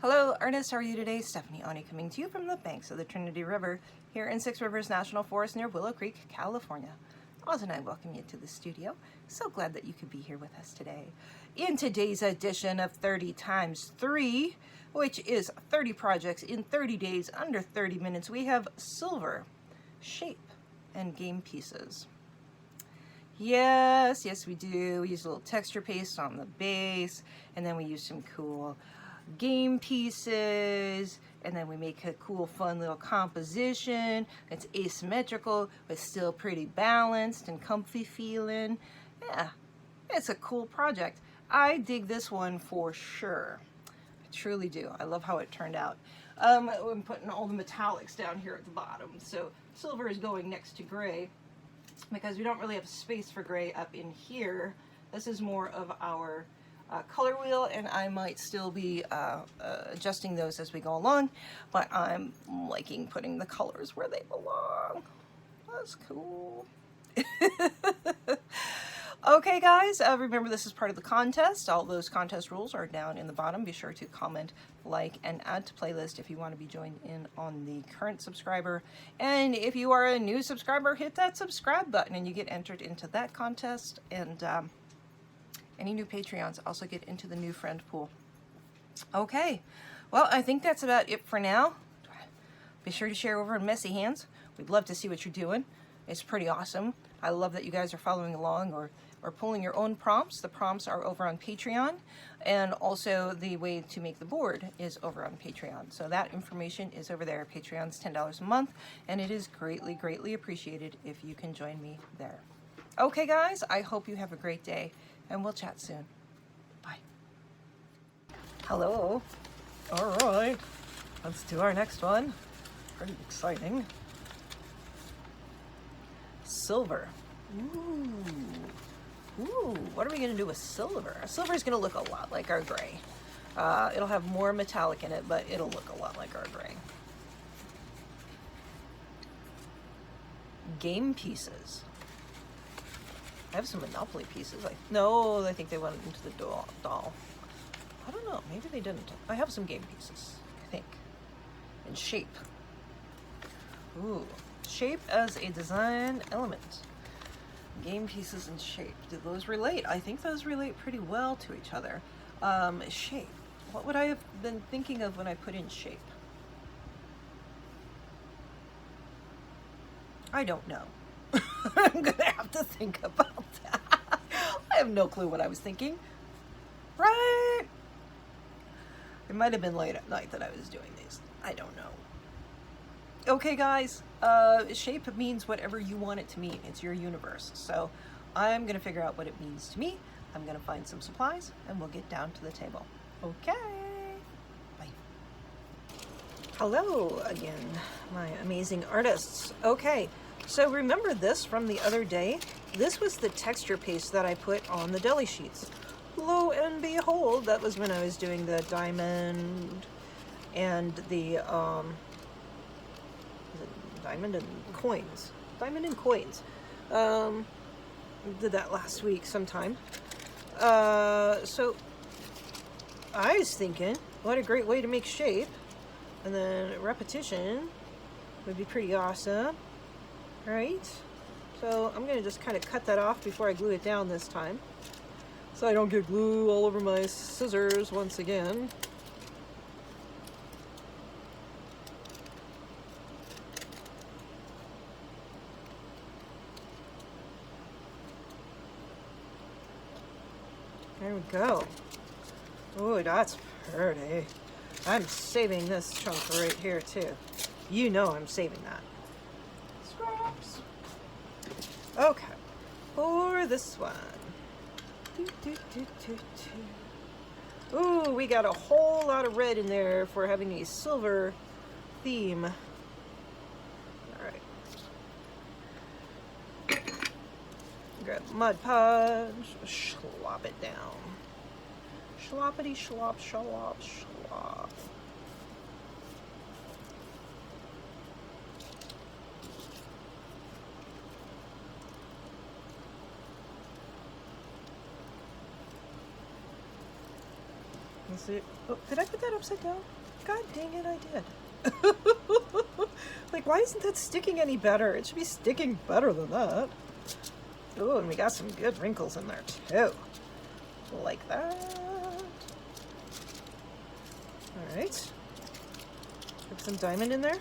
Hello, artists. How are you today? Stephanie Oni coming to you from the banks of the Trinity River here in Six Rivers National Forest near Willow Creek, California. Oz and I welcome you to the studio. So glad that you could be here with us today. In today's edition of 30 times 3, which is 30 projects in 30 days under 30 minutes, we have silver, shape, and game pieces. Yes, we do. We use a little texture paste on the base, and then we use some cool game pieces, and then we make a cool fun little composition. It's asymmetrical but still pretty balanced and comfy feeling. Yeah, it's a cool project. I dig this one for sure. I truly do. I love how it turned out. I'm putting all the metallics down here at the bottom, so silver is going next to gray because we don't really have space for gray up in here. This is more of our color wheel, and I might still be adjusting those as we go along, but I'm liking putting the colors where they belong. That's cool. Okay guys, remember this is part of the contest. All those contest rules are down in the bottom. Be sure to comment, like, and add to playlist if you want to be joined in on the current subscriber. And if you are a new subscriber, hit that subscribe button and you get entered into that contest. And any new Patreons also get into the new friend pool. Okay, well, I think that's about it for now. Be sure to share over in Messy Hands. We'd love to see what you're doing. It's pretty awesome. I love that you guys are following along or pulling your own prompts. The prompts are over on Patreon, and also the way to make the board is over on Patreon. So that information is over there. Patreon's $10 a month, and it is greatly, greatly appreciated if you can join me there. Okay, guys, I hope you have a great day, and we'll chat soon. Bye. Hello. All right, let's do our next one. Pretty exciting. Silver. Ooh, what are we gonna do with silver? Silver is gonna look a lot like our gray. It'll have more metallic in it, but it'll look a lot like our gray. Game pieces. I have some Monopoly pieces. No, I think they went into the doll. I don't know, maybe they didn't. I have some game pieces, I think. And shape. Ooh, shape as a design element. Game pieces and shape. Do those relate? I think those relate pretty well to each other. Shape. What would I have been thinking of when I put in shape? I don't know. I'm gonna have to think about that. I have no clue what I was thinking. Right? It might have been late at night that I was doing these. I don't know. Okay, guys. Shape means whatever you want it to mean. It's your universe. So I'm gonna figure out what it means to me. I'm gonna find some supplies, and we'll get down to the table. Okay. Bye. Hello again, my amazing artists. Okay. So remember this from the other day? This was the texture paste that I put on the deli sheets. Lo and behold, that was when I was doing the diamond and the diamond and coins. Diamond and coins. Did that last week sometime. So I was thinking, what a great way to make shape. And then repetition would be pretty awesome. Right? So I'm gonna just kind of cut that off before I glue it down this time, so I don't get glue all over my scissors once again. There we go. Oh, that's pretty. I'm saving this chunk right here too. You know I'm saving that. Scraps. Okay. For this one. Ooh, we got a whole lot of red in there for having a silver theme. Alright. Grab Mud Podge, slop it down. Sloppity slop, slop, slop. see. Oh, did I put that upside down? God dang it, I did. Like, why isn't that sticking any better? It should be sticking better than that. Oh, and we got some good wrinkles in there too. Like that. Alright. Put some diamond in there.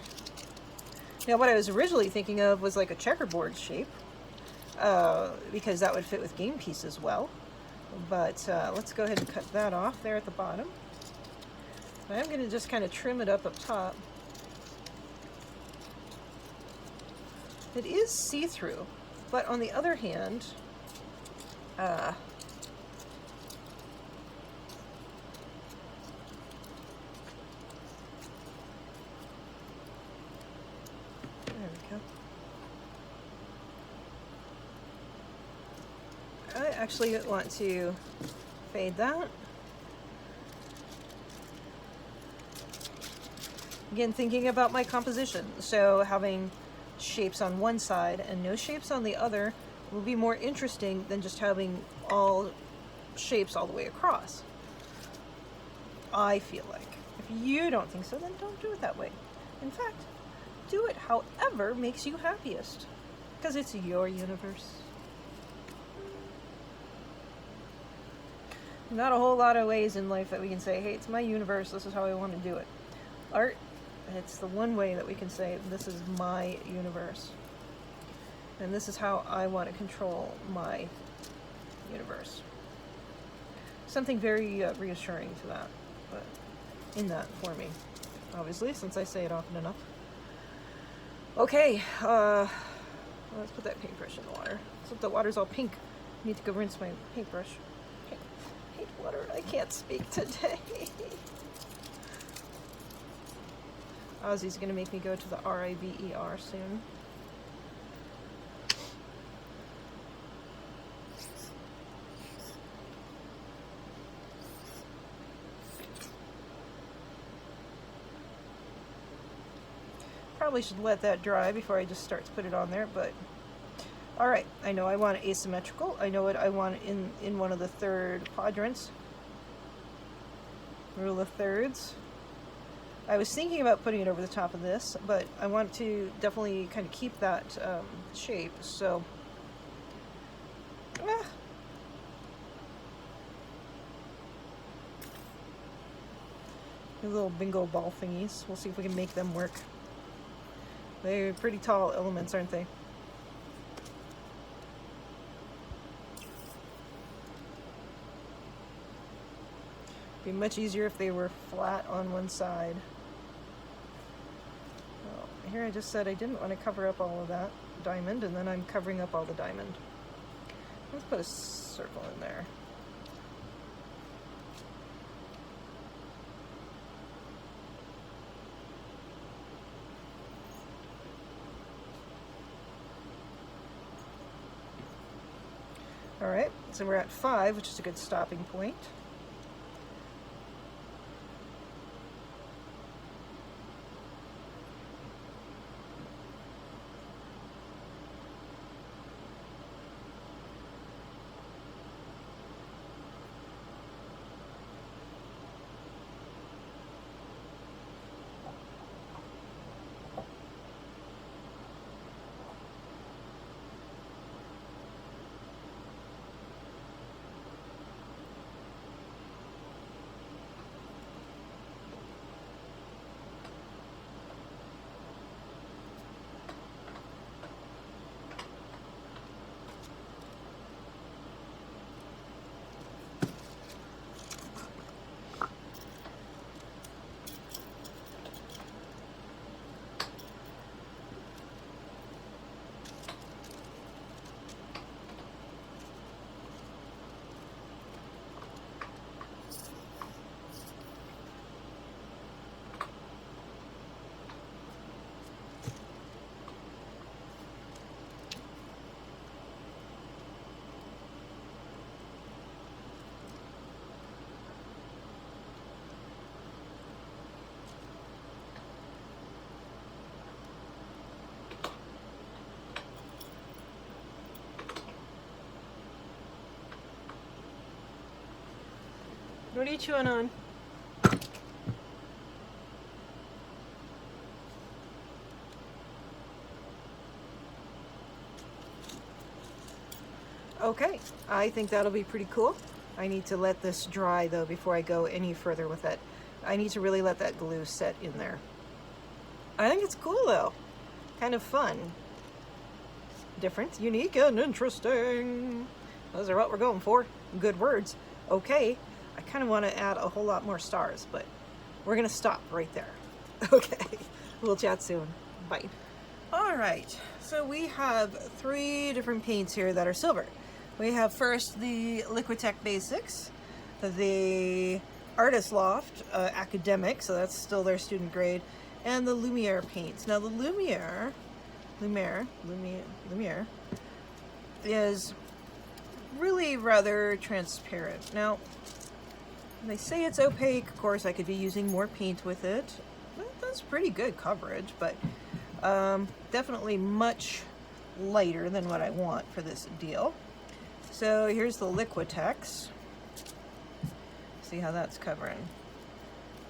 Now what I was originally thinking of was like a checkerboard shape. Because that would fit with game pieces well. But let's go ahead and cut that off there at the bottom. I'm going to just kind of trim it up top. It is see-through, but on the other hand, there we go. I actually want to fade that. Again, thinking about my composition, so having shapes on one side and no shapes on the other will be more interesting than just having all shapes all the way across. I feel like. If you don't think so, then don't do it that way. In fact, do it however makes you happiest, because it's your universe. Not a whole lot of ways in life that we can say, hey, it's my universe, this is how I want to do it. Art, it's the one way that we can say, this is my universe. And this is how I want to control my universe. Something very reassuring to that, but in that for me, obviously, since I say it often enough. Okay, let's put that paintbrush in the water. So the water's all pink. I need to go rinse my paintbrush. Hate water, I can't speak today. Ozzy's gonna make me go to the RIVER soon. Probably should let that dry before I just start to put it on there, but alright, I know I want it asymmetrical. I know what I want in one of the third quadrants. Rule of thirds. I was thinking about putting it over the top of this, but I want to definitely kind of keep that shape, so... The little bingo ball thingies. We'll see if we can make them work. They're pretty tall elements, aren't they? Be much easier if they were flat on one side. Well, here I just said I didn't want to cover up all of that diamond, and then I'm covering up all the diamond. Let's put a circle in there. Alright, so we're at 5, which is a good stopping point. What are you chewing on? Okay, I think that'll be pretty cool. I need to let this dry though before I go any further with it. I need to really let that glue set in there. I think it's cool though. Kind of fun. Different, unique, and interesting. Those are what we're going for. Good words. Okay, I kind of want to add a whole lot more stars, but we're going to stop right there. Okay, we'll chat soon. Bye. All right, so we have 3 different paints here that are silver. We have first the Liquitex Basics, the Artist Loft Academic, so that's still their student grade, and the Lumiere paints. Now the Lumiere is really rather transparent. Now, they say it's opaque. Of course, I could be using more paint with it. That's pretty good coverage, but definitely much lighter than what I want for this deal. So here's the Liquitex. See how that's covering.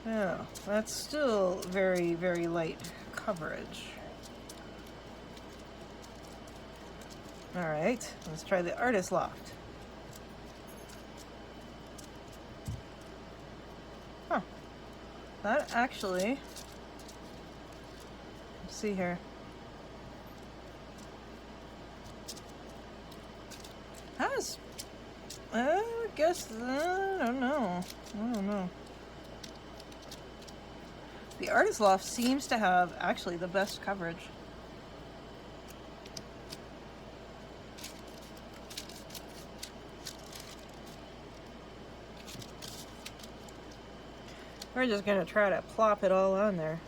Oh, that's still very, very light coverage. All right, let's try the Artist Loft. Huh, that actually, let's see here. Has, I guess, I don't know. The Artist Loft seems to have actually the best coverage. We're just gonna try to plop it all on there.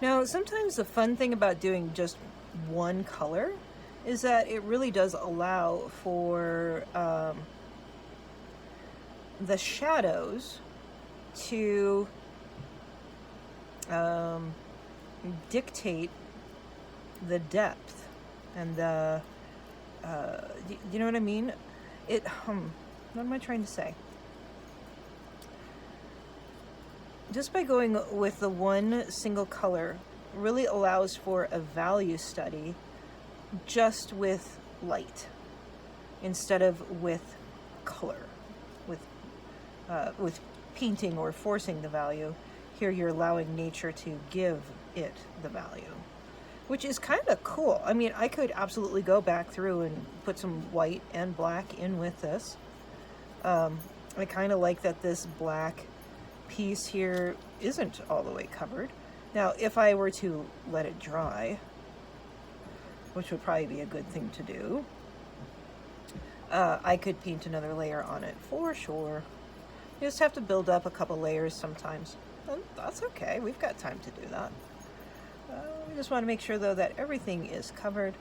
Now, sometimes the fun thing about doing just one color is that it really does allow for the shadows to dictate the depth and the, you know what I mean? What am I trying to say? Just by going with the one single color really allows for a value study just with light instead of with color, with painting or forcing the value. Here you're allowing nature to give it the value, which is kind of cool. I mean, I could absolutely go back through and put some white and black in with this. I kind of like that this black piece here isn't all the way covered. Now, if I were to let it dry, which would probably be a good thing to do, I could paint another layer on it for sure. You just have to build up a couple layers sometimes. And that's okay, we've got time to do that. We just want to make sure though that everything is covered.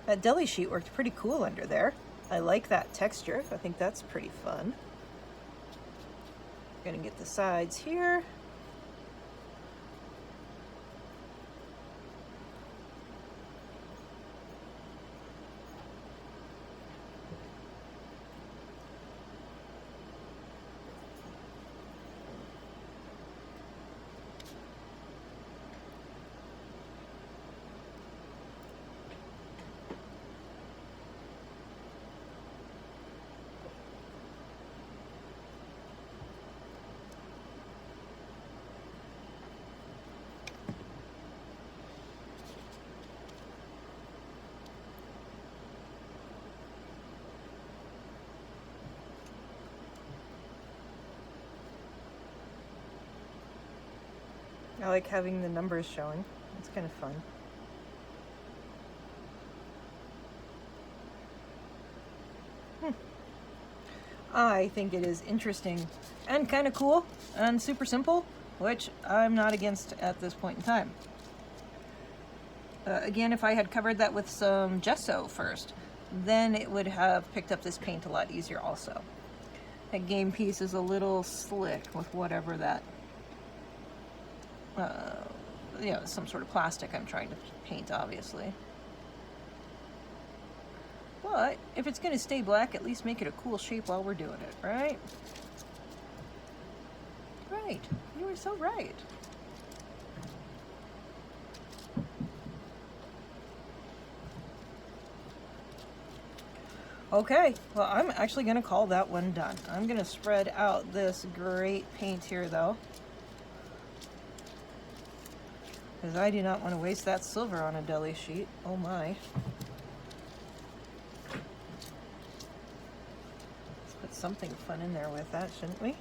That deli sheet worked pretty cool under there. I like that texture. I think that's pretty fun. Gonna get the sides here. I like having the numbers showing. It's kind of fun. I think it is interesting and kind of cool and super simple, which I'm not against at this point in time. Again, if I had covered that with some gesso first, then it would have picked up this paint a lot easier also. That game piece is a little slick with whatever that you know, some sort of plastic I'm trying to paint, obviously. But if it's going to stay black, at least make it a cool shape while we're doing it, right? Right. You were so right. Okay, well, I'm actually going to call that one done. I'm going to spread out this great paint here, though, because I do not want to waste that silver on a deli sheet. Oh my. Let's put something fun in there with that, shouldn't we?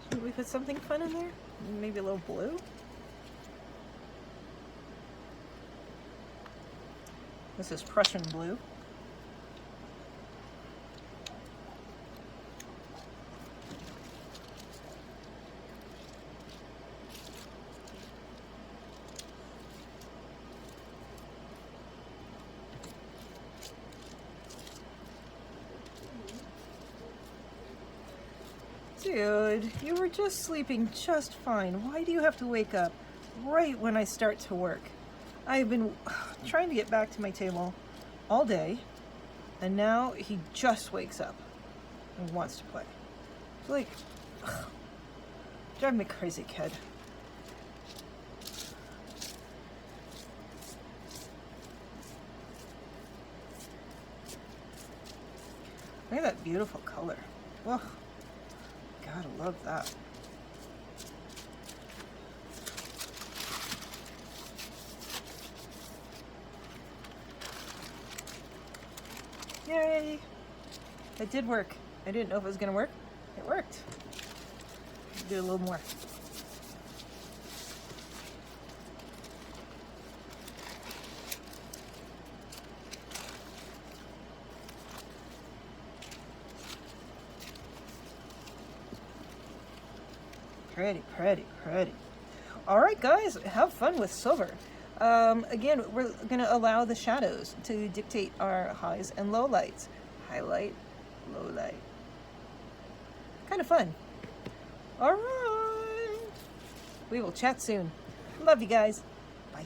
Shouldn't we put something fun in there? Maybe a little blue? This is Prussian blue. Dude, you were just sleeping just fine. Why do you have to wake up right when I start to work? I've been trying to get back to my table all day, and now he just wakes up and wants to play. It's like, drive me crazy, kid. Look at that beautiful color. Whoa. God, I love that. Yay! It did work. I didn't know if it was going to work. It worked. Do a little more. Pretty, pretty, pretty. All right, guys, have fun with silver. Again, we're going to allow the shadows to dictate our highs and low lights. Highlight, low light. Kind of fun. All right. We will chat soon. Love you guys. Bye.